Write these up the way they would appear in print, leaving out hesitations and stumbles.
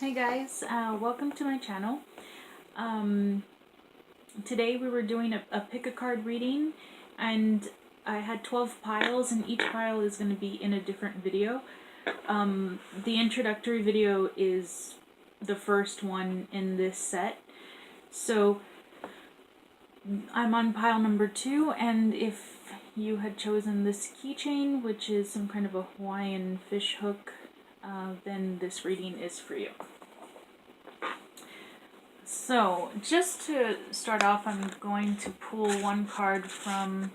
Hey guys, welcome to my channel. Today we were doing a pick a card reading, and I had 12 piles, and each pile is going to be in a different video. The introductory video is the first one in this set. So I'm on pile number 2, and if you had chosen this keychain, which is some kind of a Hawaiian fish hook, then this reading is for you. So, just to start off, I'm going to pull one card from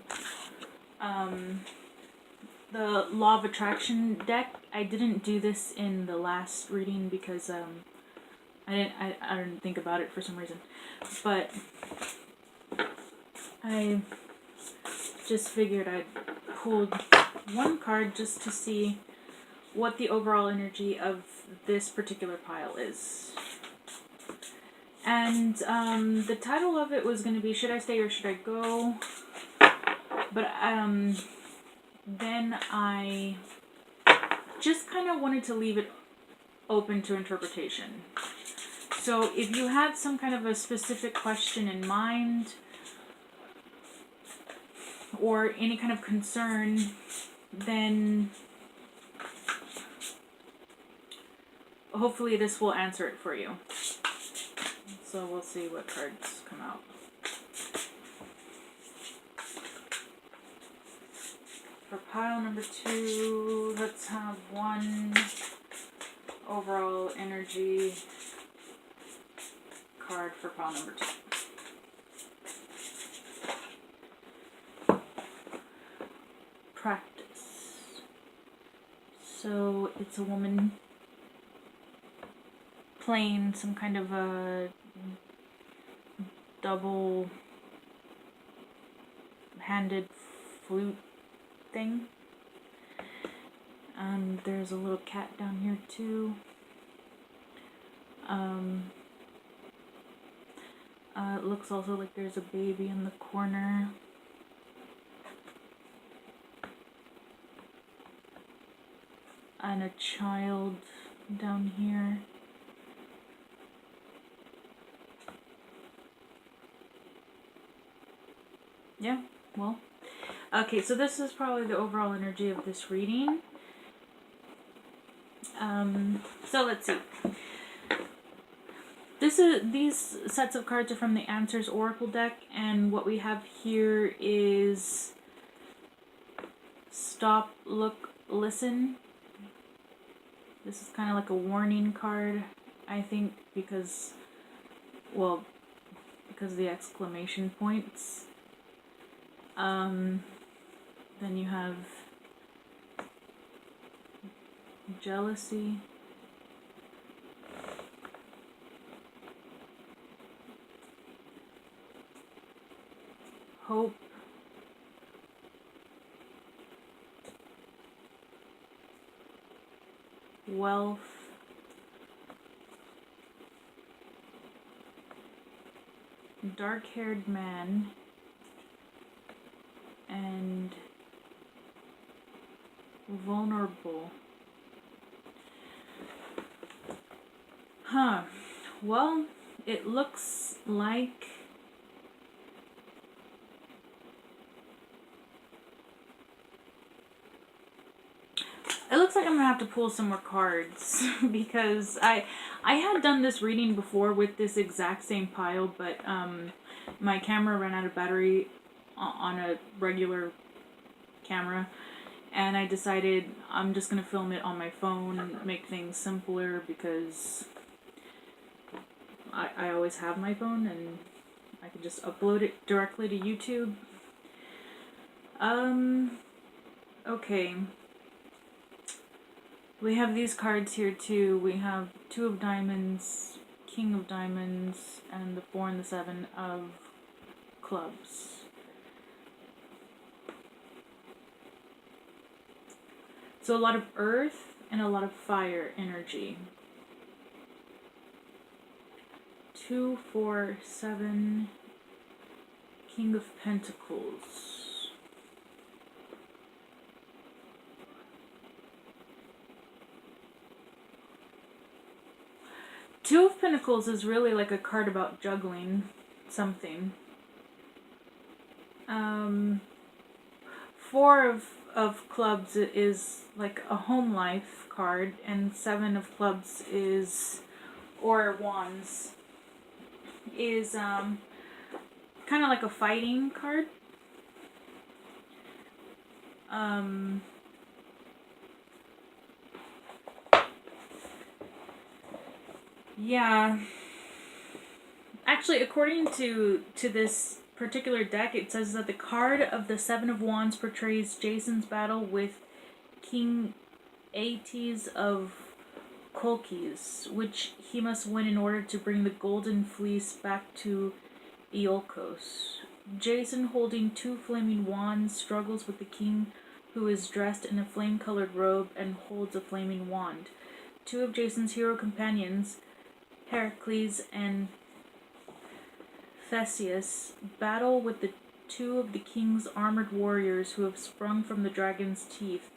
the Law of Attraction deck. I didn't do this in the last reading because I didn't think about it for some reason. But I just figured I'd pull one card just to see what the overall energy of this particular pile is. And the title of it was going to be Should I Stay or Should I Go? But then I just kind of wanted to leave it open to interpretation. So if you had some kind of a specific question in mind or any kind of concern, then hopefully this will answer it for you. So we'll see what cards come out. For pile number 2, let's have one overall energy card for pile number 2. Practice. So it's a woman playing some kind of a double-handed flute thing. There's a little cat down here too. It looks also like there's a baby in the corner. And a child down here. Yeah, well, okay, so this is probably the overall energy of this reading. So let's see. These sets of cards are from the Answers Oracle deck, and what we have here is Stop, Look, Listen. This is kind of like a warning card, I think, because of the exclamation points. Then you have jealousy, hope, wealth, dark-haired man, and vulnerable. Well, it looks like I'm gonna have to pull some more cards because I had done this reading before with this exact same pile, but my camera ran out of battery on a regular camera, and I decided I'm just gonna film it on my phone and make things simpler because I always have my phone and I can just upload it directly to YouTube. Okay. We have these cards here too. We have 2 of Diamonds, King of Diamonds, and the 4 and the 7 of Clubs. So a lot of earth and a lot of fire energy. 2, 4, 7, King of Pentacles. Two of Pentacles is really like a card about juggling something. Four of Clubs is like a home life card, and Seven of Clubs is, or Wands, is kind of like a fighting card. Yeah. Actually, according to this particular deck, it says that the card of the Seven of Wands portrays Jason's battle with King Aetes of Colchis, which he must win in order to bring the Golden Fleece back to Iolcos. Jason, holding two flaming wands, struggles with the king, who is dressed in a flame-colored robe and holds a flaming wand. Two of Jason's hero companions, Heracles and Theseus, battle with the two of the king's armored warriors who have sprung from the dragon's teeth.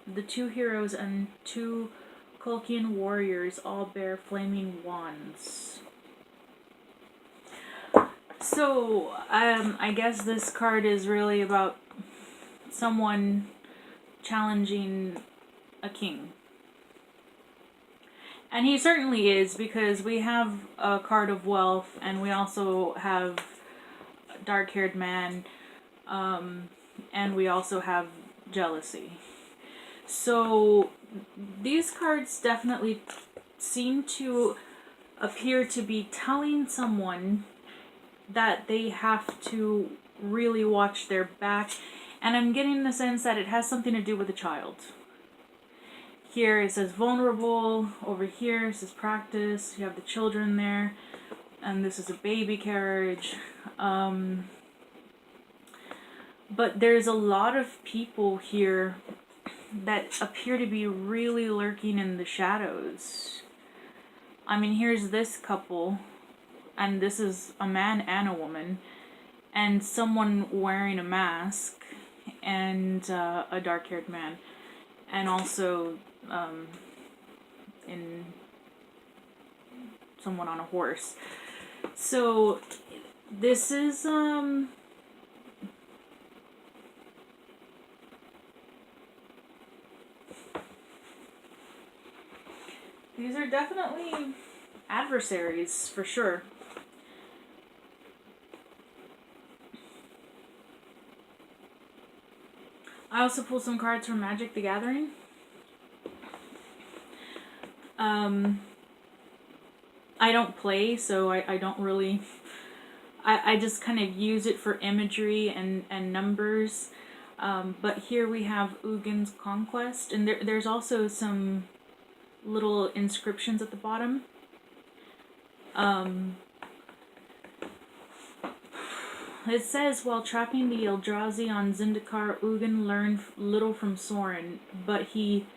The two heroes and two Colchian warriors all bear flaming wands. So, I guess this card is really about someone challenging a king. And he certainly is, because we have a card of wealth, and we also have a dark-haired man, and we also have jealousy. So these cards definitely seem to appear to be telling someone that they have to really watch their back, and I'm getting the sense that it has something to do with a child. Here it says vulnerable, over here it says practice, you have the children there, and this is a baby carriage. But there's a lot of people here that appear to be really lurking in the shadows. I mean, here's this couple, and this is a man and a woman, and someone wearing a mask, and a dark-haired man, and also in someone on a horse. So this is these are definitely adversaries for sure. I also pulled some cards from Magic the Gathering. I don't play, so I don't really... I just kind of use it for imagery and numbers. But here we have Ugin's Conquest, and there's also some little inscriptions at the bottom. It says, while trapping the Eldrazi on Zendikar, Ugin learned little from Sorin, but he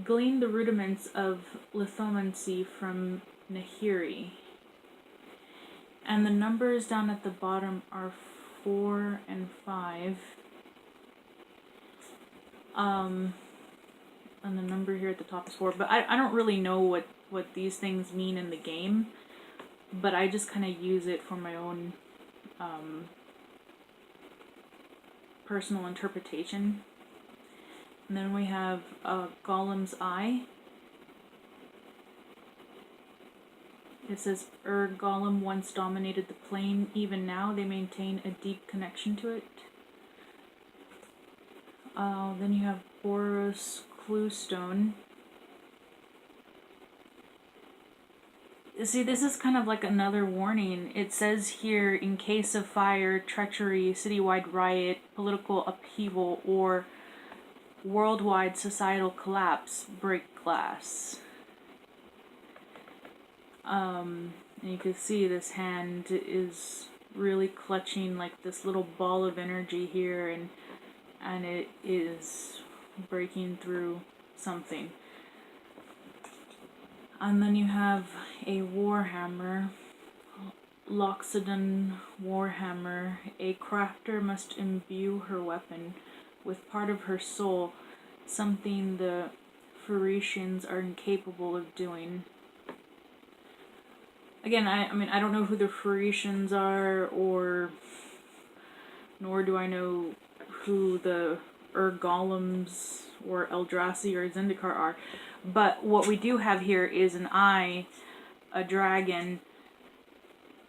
gleaned the rudiments of lithomancy from Nahiri. And the numbers down at the bottom are 4 and 5. And the number here at the top is 4. But I don't really know what these things mean in the game. But I just kind of use it for my own personal interpretation. And then we have Golem's Eye. It says, Golem once dominated the plane. Even now, they maintain a deep connection to it. Then you have Boros Cluestone. See, this is kind of like another warning. It says here, in case of fire, treachery, citywide riot, political upheaval, or worldwide societal collapse, break glass. And you can see this hand is really clutching like this little ball of energy here, and it is breaking through something. And then you have a Warhammer, Loxodon Warhammer. A crafter must imbue her weapon with part of her soul, something the Phaeacians are incapable of doing. Again, I mean, I don't know who the Phoenicians are, or nor do I know who the Golems or Eldrazi or Zendikar are. But what we do have here is an eye, a dragon,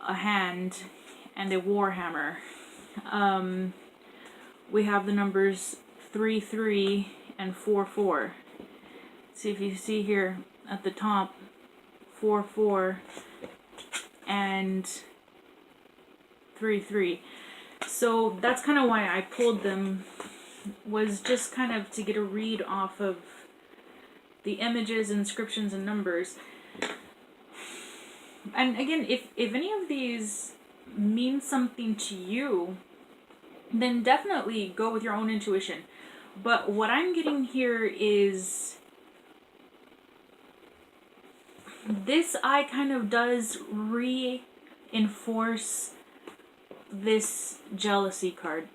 a hand, and a warhammer. We have the numbers 3-3 and 4-4. See if you see here at the top, 4-4 and 3-3. So that's kind of why I pulled them, was just kind of to get a read off of the images, inscriptions, and numbers. And again, if any of these mean something to you, then definitely go with your own intuition. But what I'm getting here is this eye kind of does reinforce this jealousy card.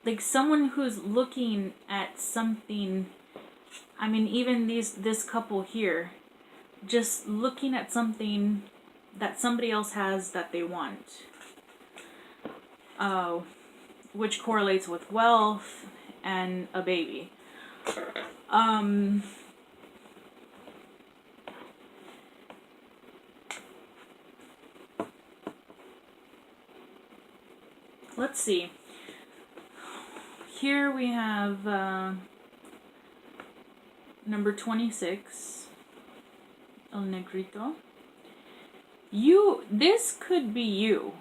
Like someone who's looking at something, I mean, even this couple here, just looking at something that somebody else has that they want. Which correlates with wealth and a baby. Let's see. Here we have number 26, El Negrito. This could be you.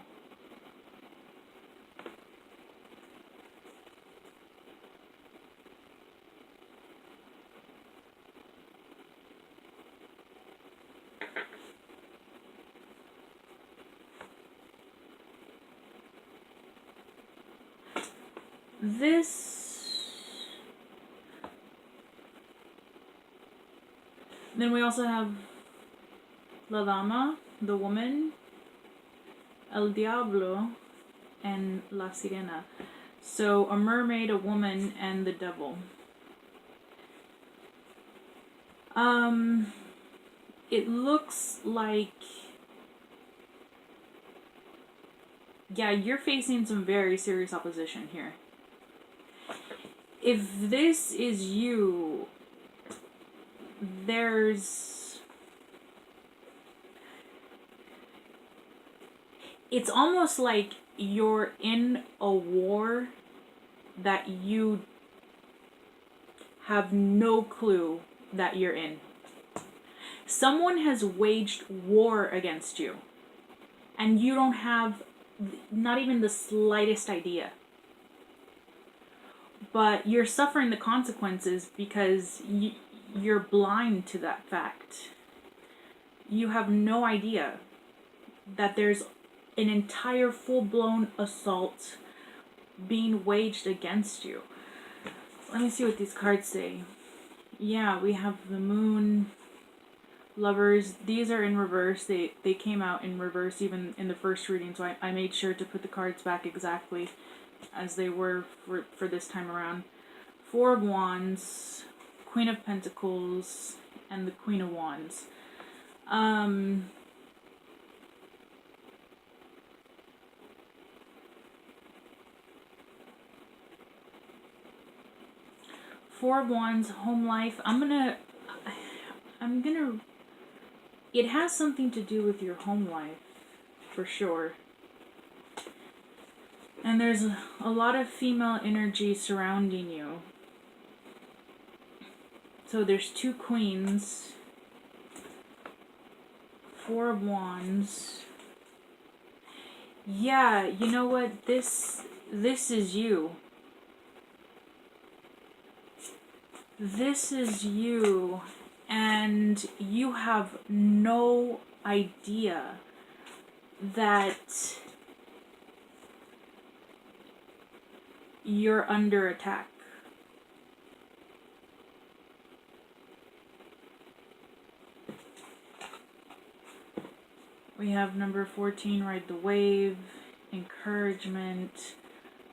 Then we also have La Dama, the woman, El Diablo, and La Sirena. So a mermaid, a woman, and the devil. It looks like, yeah, you're facing some very serious opposition here. If this is you, it's almost like you're in a war that you have no clue that you're in. Someone has waged war against you, and you don't have not even the slightest idea. But you're suffering the consequences because you're blind to that fact. You have no idea that there's an entire full-blown assault being waged against you. Let me see what these cards say. Yeah, we have the moon, lovers. These are in reverse. They came out in reverse even in the first reading, so I made sure to put the cards back exactly as they were for this time around. Four of Wands, Queen of Pentacles, and the Queen of Wands. Four of Wands, home life. I'm gonna, it has something to do with your home life, for sure. And there's a lot of female energy surrounding you. So there's two queens, Four of Wands. Yeah, you know what? This is you. This is you, and you have no idea that you're under attack. We have number 14, ride the wave, encouragement,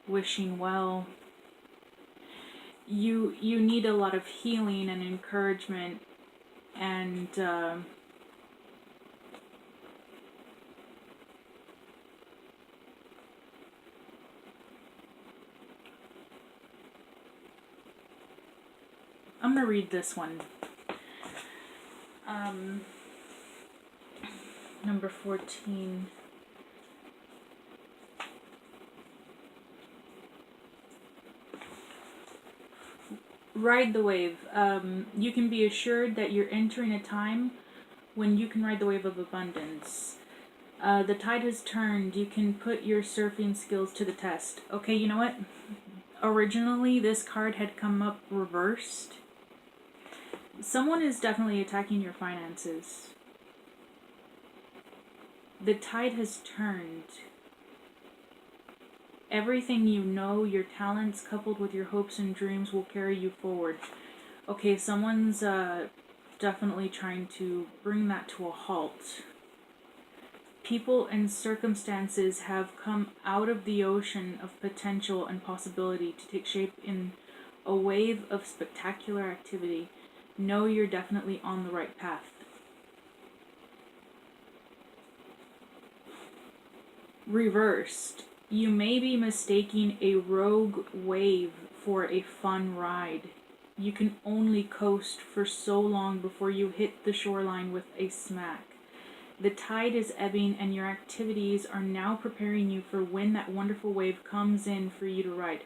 wishing well. You need a lot of healing and encouragement, and I'm gonna read this one. Number 14. Ride the wave. You can be assured that you're entering a time when you can ride the wave of abundance. The tide has turned. You can put your surfing skills to the test. Okay, you know what? Originally, this card had come up reversed. Someone is definitely attacking your finances. The tide has turned. Everything you know, your talents coupled with your hopes and dreams will carry you forward. Okay, someone's definitely trying to bring that to a halt. People and circumstances have come out of the ocean of potential and possibility to take shape in a wave of spectacular activity. Know you're definitely on the right path. Reversed. You may be mistaking a rogue wave for a fun ride. You can only coast for so long before you hit the shoreline with a smack. The tide is ebbing and your activities are now preparing you for when that wonderful wave comes in for you to ride.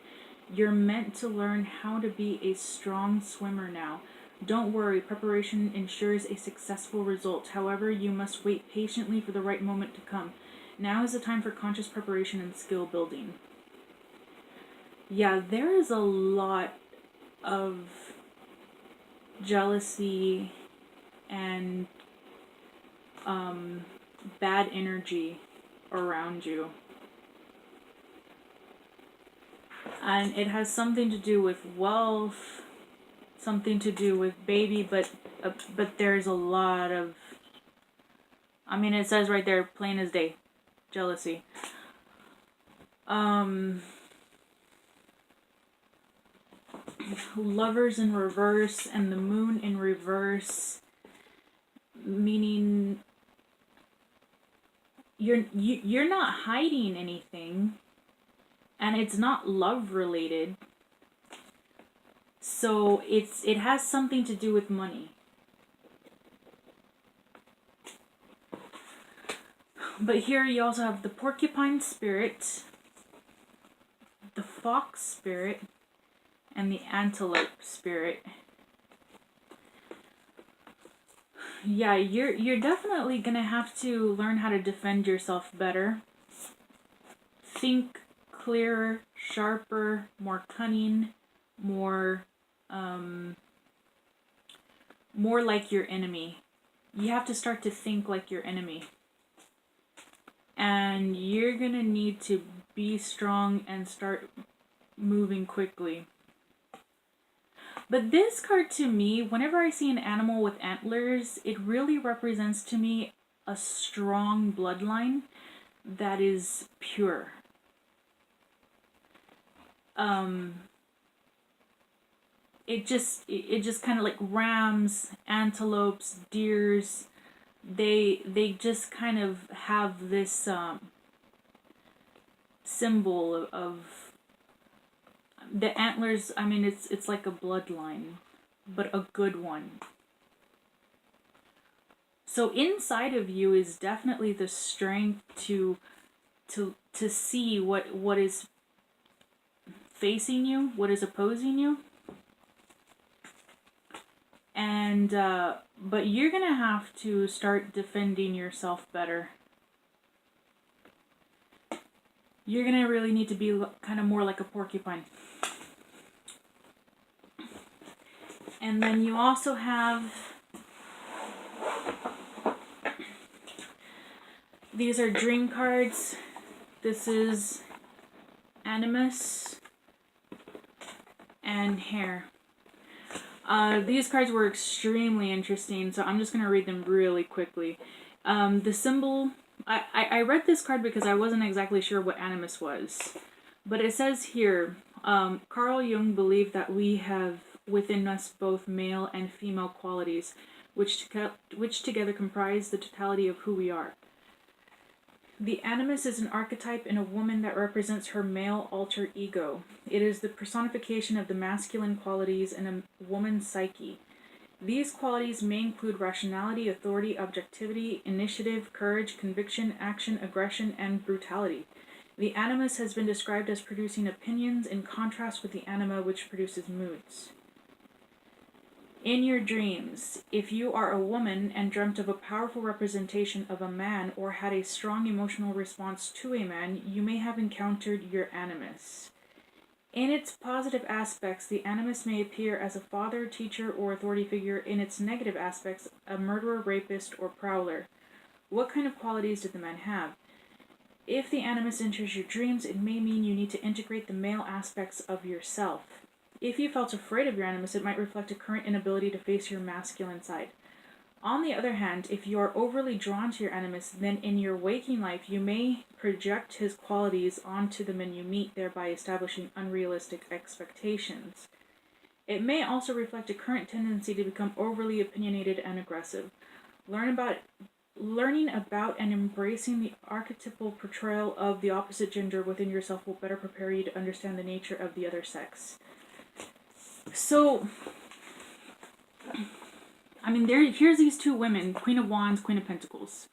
You're meant to learn how to be a strong swimmer now. Don't worry, preparation ensures a successful result. However, you must wait patiently for the right moment to come. Now is the time for conscious preparation and skill building. Yeah, there is a lot of jealousy and bad energy around you. And it has something to do with wealth, something to do with baby, but there's a lot of, I mean, it says right there, plain as day, jealousy. Lovers in reverse and the moon in reverse, meaning you're not hiding anything, and it's not love related. So it has something to do with money. But here you also have the porcupine spirit, the fox spirit, and the antelope spirit. Yeah, you're definitely gonna have to learn how to defend yourself better. Think clearer, sharper, more cunning, more like your enemy. You have to start to think like your enemy. And you're gonna need to be strong and start moving quickly. But this card, to me, whenever I see an animal with antlers, it really represents to me a strong bloodline that is pure. It just kind of like rams, antelopes, deers, they just kind of have this symbol of the antlers. I mean, it's like a bloodline, but a good one. So inside of you is definitely the strength to see what is facing you, what is opposing you. And but you're gonna have to start defending yourself better. You're gonna really need to be kind of more like a porcupine. And then you also have, these are dream cards. This is Animus and Hare. These cards were extremely interesting, so I'm just going to read them really quickly. The symbol, I read this card because I wasn't exactly sure what Animus was. But it says here, Carl Jung believed that we have within us both male and female qualities, which together comprise the totality of who we are. The animus is an archetype in a woman that represents her male alter ego. It is the personification of the masculine qualities in a woman's psyche. These qualities may include rationality, authority, objectivity, initiative, courage, conviction, action, aggression, and brutality. The animus has been described as producing opinions in contrast with the anima, which produces moods. In your dreams, if you are a woman and dreamt of a powerful representation of a man or had a strong emotional response to a man, you may have encountered your animus. In its positive aspects, the animus may appear as a father, teacher, or authority figure. In its negative aspects, a murderer, rapist, or prowler. What kind of qualities did the man have? If the animus enters your dreams, it may mean you need to integrate the male aspects of yourself. If you felt afraid of your animus, it might reflect a current inability to face your masculine side. On the other hand, if you are overly drawn to your animus, then in your waking life you may project his qualities onto the men you meet, thereby establishing unrealistic expectations. It may also reflect a current tendency to become overly opinionated and aggressive. Learning about and embracing the archetypal portrayal of the opposite gender within yourself will better prepare you to understand the nature of the other sex. So, I mean, here's these two women, Queen of Wands, Queen of Pentacles.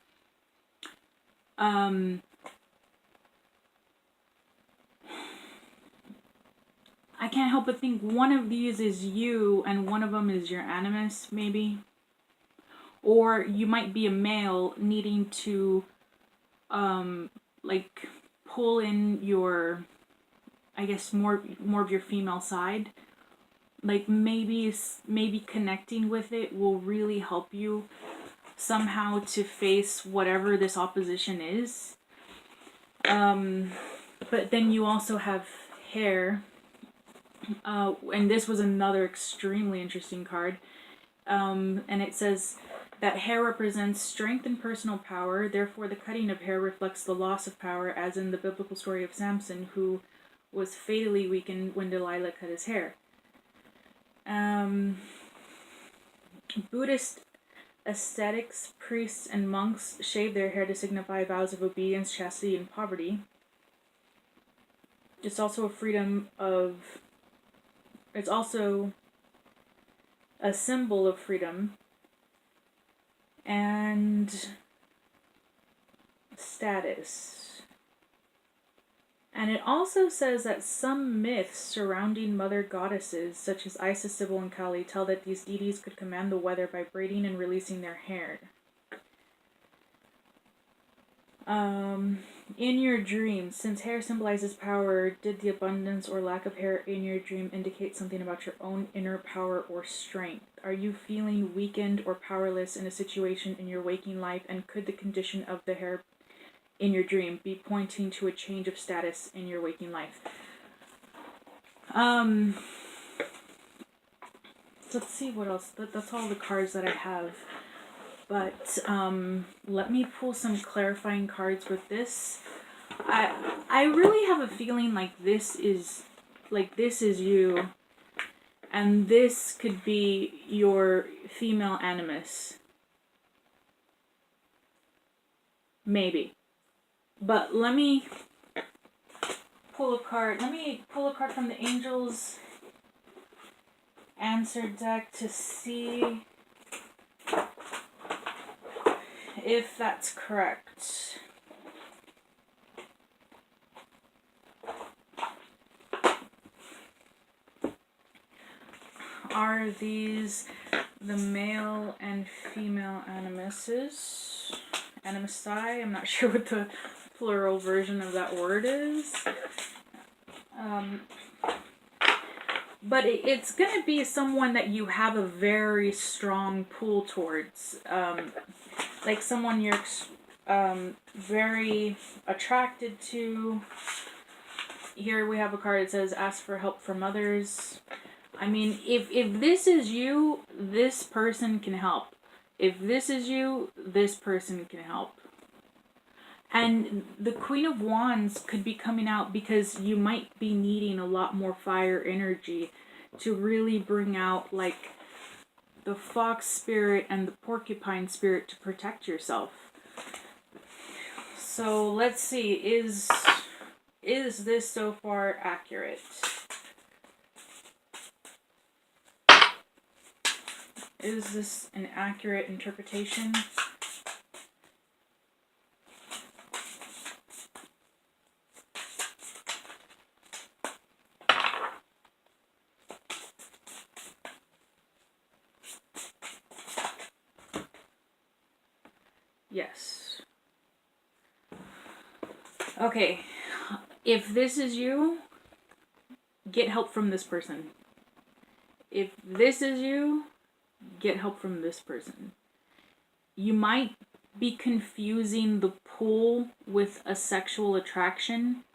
I can't help but think one of these is you and one of them is your animus, maybe. Or you might be a male needing to, like, pull in your, I guess, more of your female side. Like, maybe connecting with it will really help you somehow to face whatever this opposition is. But then you also have hair. And this was another extremely interesting card. And it says that hair represents strength and personal power. Therefore, the cutting of hair reflects the loss of power, as in the biblical story of Samson, who was fatally weakened when Delilah cut his hair. Buddhist ascetics, priests, and monks shave their hair to signify vows of obedience, chastity, and poverty. It's also it's also a symbol of freedom and status. And it also says that some myths surrounding mother goddesses, such as Isis, Sybil, and Kali, tell that these deities could command the weather by braiding and releasing their hair. In your dreams, since hair symbolizes power, did the abundance or lack of hair in your dream indicate something about your own inner power or strength? Are you feeling weakened or powerless in a situation in your waking life, and could the condition of the hair in your dream be pointing to a change of status in your waking life? Let's see what else. That's all the cards that I have. But let me pull some clarifying cards with this. I really have a feeling like this is you, and this could be your female animus. Maybe. But let me pull a card. Let me pull a card from the Angels Answer deck to see if that's correct. Are these the male and female animuses? Animusi? I'm not sure what the plural version of that word is. But it's going to be someone that you have a very strong pull towards. Like someone you're very attracted to. Here we have a card that says, ask for help from others. I mean, if this is you, this person can help. If this is you, this person can help. And the Queen of Wands could be coming out because you might be needing a lot more fire energy to really bring out, like, the fox spirit and the porcupine spirit to protect yourself. So let's see, is this so far accurate? Is this an accurate interpretation? Yes. Okay, if this is you, get help from this person. If this is you, get help from this person. You might be confusing the pull with a sexual attraction,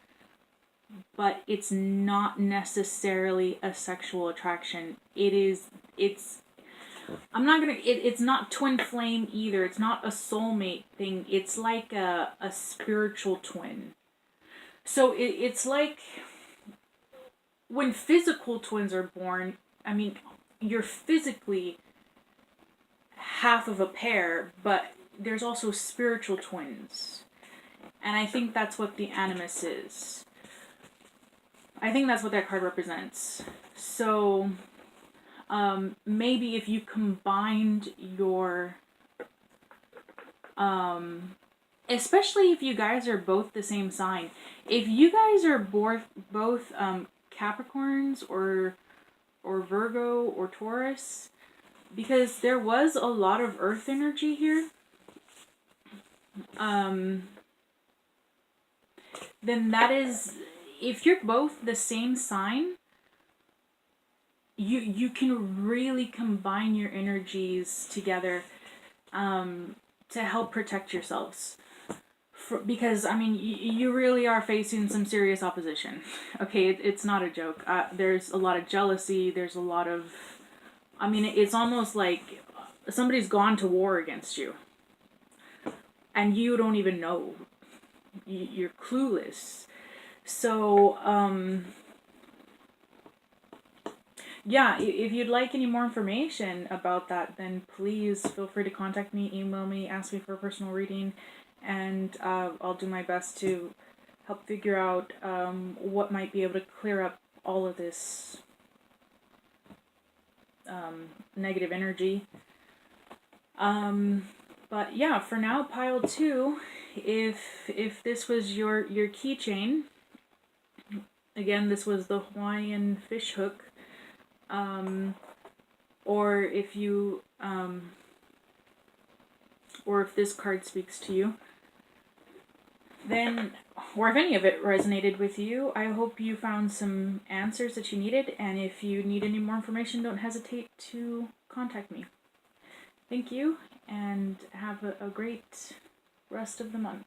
but it's not necessarily a sexual attraction. It's not twin flame either. It's not a soulmate thing. It's like a spiritual twin. So it's like when physical twins are born, I mean, you're physically half of a pair, but there's also spiritual twins. And I think that's what the Animus is. I think that's what that card represents. So, maybe if you combined your, especially if you guys are both the same sign. If you guys are both Capricorns or Virgo or Taurus, because there was a lot of earth energy here, then that is, if you're both the same sign, you can really combine your energies together to help protect yourselves. Because, I mean, you really are facing some serious opposition. Okay, it's not a joke. There's a lot of jealousy, there's a lot of... I mean, it's almost like somebody's gone to war against you. And you don't even know. You're clueless. So, yeah, if you'd like any more information about that, then please feel free to contact me, email me, ask me for a personal reading, and I'll do my best to help figure out what might be able to clear up all of this negative energy. But yeah, for now, pile 2, if this was your keychain, again, this was the Hawaiian fish hook, or if you, or if this card speaks to you, then, or if any of it resonated with you, I hope you found some answers that you needed, and if you need any more information, don't hesitate to contact me. Thank you, and have a great rest of the month.